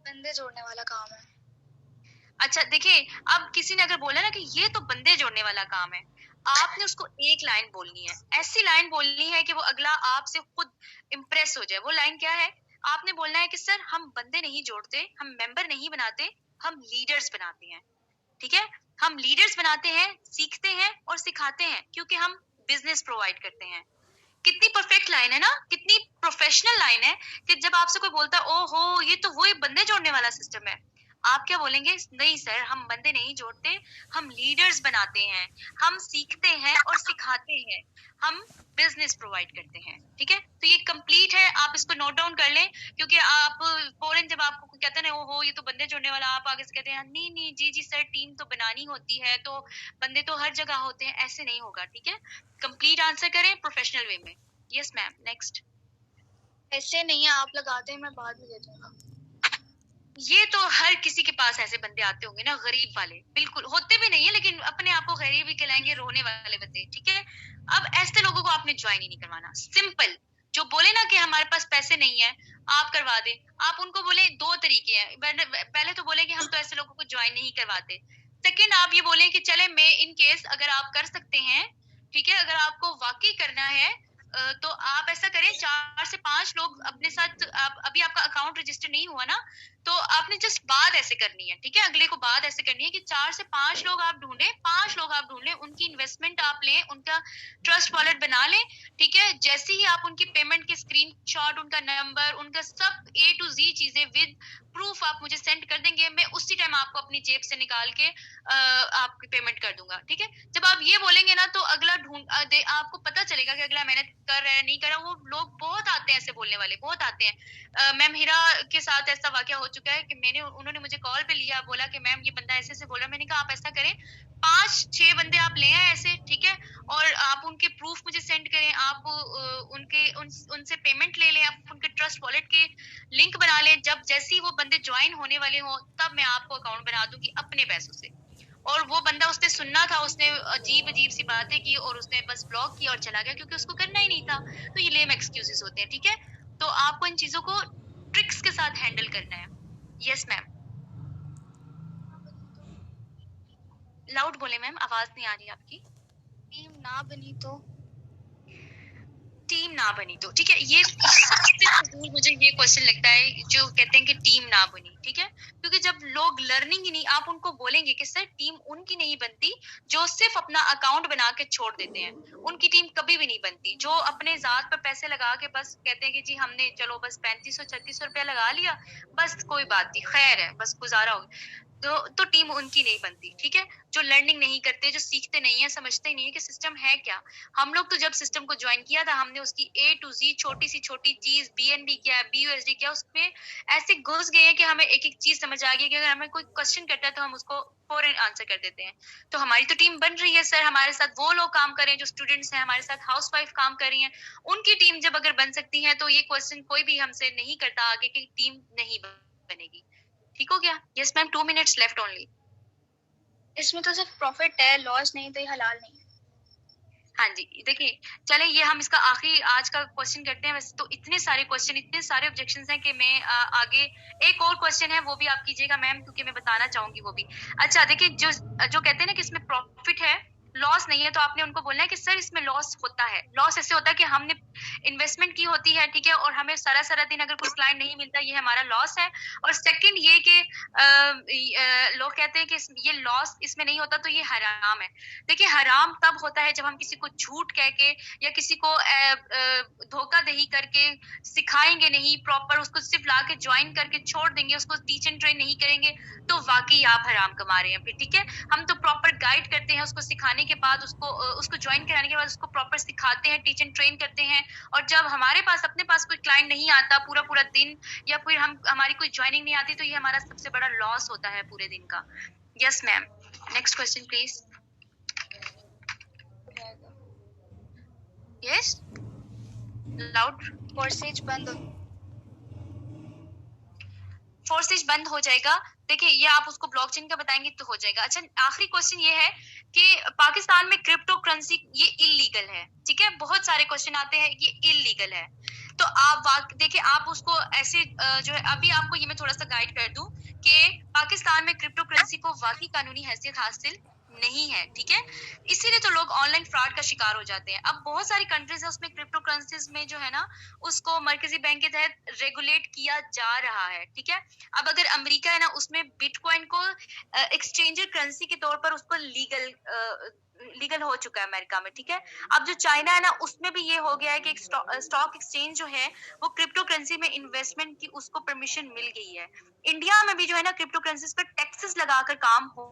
बंदे जोड़ने वाला काम है। अच्छा देखिए, अब किसी ने अगर बोला ना कि ये तो बंदे जोड़ने वाला काम है, आपने उसको एक लाइन बोलनी है, ऐसी लाइन बोलनी है कि वो अगला आपसे खुद इम्प्रेस हो जाए। वो लाइन क्या है? आपने बोलना है कि सर हम बंदे नहीं जोड़ते, हम मेंबर नहीं बनाते, हम लीडर्स बनाते हैं, ठीक है? हम लीडर्स बनाते हैं, सीखते हैं और सिखाते हैं, क्योंकि हम बिजनेस प्रोवाइड करते हैं। कितनी परफेक्ट लाइन है ना, कितनी प्रोफेशनल लाइन है कि जब आपसे कोई बोलता है ओहो ये तो वही बंदे जोड़ने वाला सिस्टम है, आप क्या बोलेंगे? नहीं सर, हम बंदे नहीं जोड़ते, हम लीडर्स बनाते हैं, हम सीखते हैं और सिखाते हैं, हम बिजनेस प्रोवाइड करते हैं, ठीक है? तो ये कंप्लीट है, आप इसको नोट डाउन कर लें, क्योंकि आप फौरन जब आपको कोई कहते हैं ना ओहो ये तो बंदे जोड़ने वाला, आप आगे से कहते हैं नहीं नहीं जी जी सर, टीम तो बनानी होती है, तो बंदे तो हर जगह होते हैं, ऐसे नहीं होगा, ठीक है? कंप्लीट आंसर करें प्रोफेशनल वे में। Yes ma'am, next. ऐसे नहीं है, आप लगाते हैं, मैं बाद में दे दूंगा। ये तो हर किसी के पास ऐसे बंदे आते होंगे ना, गरीब वाले, बिल्कुल होते भी नहीं है लेकिन अपने आप को गरीब ही कहलाएंगे, रोने वाले बंदे, ठीक है? अब ऐसे लोगों को आपने ज्वाइन ही नहीं करवाना। सिंपल, जो बोले ना कि हमारे पास पैसे नहीं है, आप करवा दें। आप उनको बोले, दो तरीके हैं, पहले तो बोले कि हम तो ऐसे लोगों को ज्वाइन नहीं करवाते। सेकंड आप ये बोले कि चले मैं इन केस अगर आप कर सकते हैं, ठीक है, अगर आपको वाकई करना है तो आप ऐसा करें 4 से 5 लोग अपने साथ, आप अभी आपका अकाउंट रजिस्टर नहीं हुआ ना, तो आपने जस्ट बात ऐसे करनी है, ठीक है, अगले को बात ऐसे करनी है कि 4 से 5 लोग आप ढूंढें, 5 लोग आप ढूंढ लें, उनकी इन्वेस्टमेंट आप लें, उनका ट्रस्ट वॉलेट बना लें, ठीक है। जैसे ही आप उनकी पेमेंट के स्क्रीनशॉट, उनका नंबर, उनका सब A to Z चीजें विद प्रूफ आप मुझे सेंड कर देंगे, मैं उसी टाइम आपको अपनी जेब से निकाल के आपकी पेमेंट कर दूंगा, ठीक है। जब आप ये बोलेंगे ना तो अगला आपको पता चलेगा कि अगला मेहनत कर रहा है नहीं कर रहा। वो लोग बहुत आते हैं ऐसे बोलने वाले, बहुत आते हैं। मैम हीरा के साथ ऐसा वाकया हो चुका है कि उन्होंने मुझे कॉल पे लिया, बोला कि मैम ये बंदा ऐसे बोल रहा है। मैंने कहा आप ऐसा करें, 5-6 बंदे आप ले आए ऐसे, ठीक है, और आप उनके प्रूफ मुझे सेंड करें, आप उनसे पेमेंट ले लें, आप उनके ट्रस्ट वॉलेट के लिंक बना लें। जब जैसे ही वो बंदे ज्वाइन होने वाले हो तब मैं आपको अकाउंट बना दूंगी अपने पैसों से। और वो बंदा, उसने सुनना था, उसने अजीब अजीब सी बातें की और उसने बस ब्लॉक किया और चला गया, क्योंकि उसको करना ही नहीं था। तो ये लेम एक्सक्यूजेस होते हैं, ठीक है। तो आपको इन चीजों को ट्रिक्स के साथ हैंडल करना है। यस मैम, लाउड बोले मैम, आवाज नहीं आ रही आपकी। टीम ना बनी तो? टीम ना बनी तो, ठीक है, ये सबसे फजूल मुझे ये क्वेश्चन लगता है जो कहते हैं कि टीम ना बनी, ठीक है। क्योंकि जब लोग लर्निंग ही नहीं, आप उनको बोलेंगे कि सर टीम उनकी नहीं बनती जो सिर्फ अपना अकाउंट बना के छोड़ देते हैं, उनकी टीम कभी भी नहीं बनती। जो अपने जात पर पैसे लगा के बस कहते हैं कि जी हमने चलो बस 3500-3600 रुपया लगा लिया, बस कोई बात नहीं, खैर है, बस गुजारा हो गया, तो टीम उनकी नहीं बनती, ठीक है। जो लर्निंग नहीं करते, जो सीखते नहीं है, समझते ही नहीं है कि सिस्टम है क्या। हम लोग तो जब सिस्टम को ज्वाइन किया था, हमने उसकी A to Z छोटी सी छोटी चीज, BNB क्या है, BUSD क्या, उसमें ऐसे घुस गए हैं कि हमें एक एक चीज समझ आ गई कि अगर हमें कोई क्वेश्चन करता है तो हम उसको फौरन आंसर कर देते हैं। तो हमारी तो टीम बन रही है सर, हमारे साथ वो लोग काम कर रहे हैं जो स्टूडेंट्स हैं, हमारे साथ हाउसवाइफ काम कर रही हैं। उनकी टीम जब अगर बन सकती है तो ये क्वेश्चन कोई भी हमसे नहीं करता आगे कि टीम नहीं बनेगी। ठीक हो गया? Yes ma'am, 2 minutes left only. इसमें तो सिर्फ प्रॉफिट है, लॉस नहीं, तो ये हलाल नहीं है। हाँ जी, देखिए, चले ये हम इसका आखिरी आज का क्वेश्चन करते हैं। वैसे तो इतने सारे क्वेश्चन, इतने सारे ऑब्जेक्शंस हैं कि मैं आगे एक और क्वेश्चन है वो भी आप कीजिएगा मैम, क्योंकि मैं बताना चाहूंगी वो भी। अच्छा देखिए, जो कहते हैं ना कि इसमें प्रॉफिट है, लॉस नहीं है, तो आपने उनको बोलना है कि सर इसमें लॉस होता है। लॉस ऐसे होता है कि हमने इन्वेस्टमेंट की होती है, ठीक है, और हमें सारा सारा दिन अगर कोई क्लाइंट नहीं मिलता, ये हमारा लॉस है। और सेकंड ये कि लोग कहते हैं कि ये लॉस इसमें नहीं होता तो ये हराम है। देखिए, हराम तब होता है जब हम किसी को झूठ कह के या किसी को धोखाधड़ी करके सिखाएंगे नहीं प्रॉपर, उसको सिर्फ ला के ज्वाइन करके छोड़ देंगे, उसको टीच एंड ट्रेन नहीं करेंगे, तो वाकई आप हराम कमा रहे हैं फिर, ठीक है। हम तो प्रॉपर गाइड करते हैं, उसको सिखाने के बाद उसको ज्वाइन कराने के बाद उसको प्रॉपर सिखाते हैं, टीच एंड ट्रेन करते हैं। और जब हमारे पास अपने पास कोई क्लाइंट नहीं आता पूरा पूरा दिन, या फिर हमारी कोई ज्वाइनिंग नहीं आती, तो ये हमारा सबसे बड़ा लॉस होता है पूरे दिन का। Yes ma'am, next question please. Yes, loud. Forces बंद हो जाएगा। देखिए, ये आप उसको ब्लॉकचेन का बताएंगे तो हो जाएगा। अच्छा, आखिरी क्वेश्चन ये है कि पाकिस्तान में क्रिप्टो करेंसी ये इलीगल है, ठीक है। बहुत सारे क्वेश्चन आते हैं, ये इलीगल है, तो आप देखिए, आप उसको ऐसे जो है, अभी आपको ये मैं थोड़ा सा गाइड कर दूं कि पाकिस्तान में क्रिप्टो करेंसी को वाकई कानूनी हैसियत हासिल नहीं है, ठीक है। इसीलिए तो लोग ऑनलाइन फ्रॉड का शिकार हो जाते हैं। अब बहुत सारी कंट्रीज है उसमें क्रिप्टो करेंसीज में जो है ना, उसको मरकजी बैंक के तहत रेगुलेट किया जा रहा है, ठीक है। अब अगर अमेरिका है ना, उसमें बिटकॉइन को एक्सचेंजर करेंसी के तौर पर उसको लीगल हो चुका है अमेरिका में, ठीक है। अब जो चाइना है ना, उसमें भी ये हो गया है कि स्टॉक एक्सचेंज जो है वो क्रिप्टो करेंसी में इन्वेस्टमेंट की उसको परमिशन मिल गई है। इंडिया में भी जो है ना, क्रिप्टो करेंसीज पर टैक्सेस लगाकर काम हो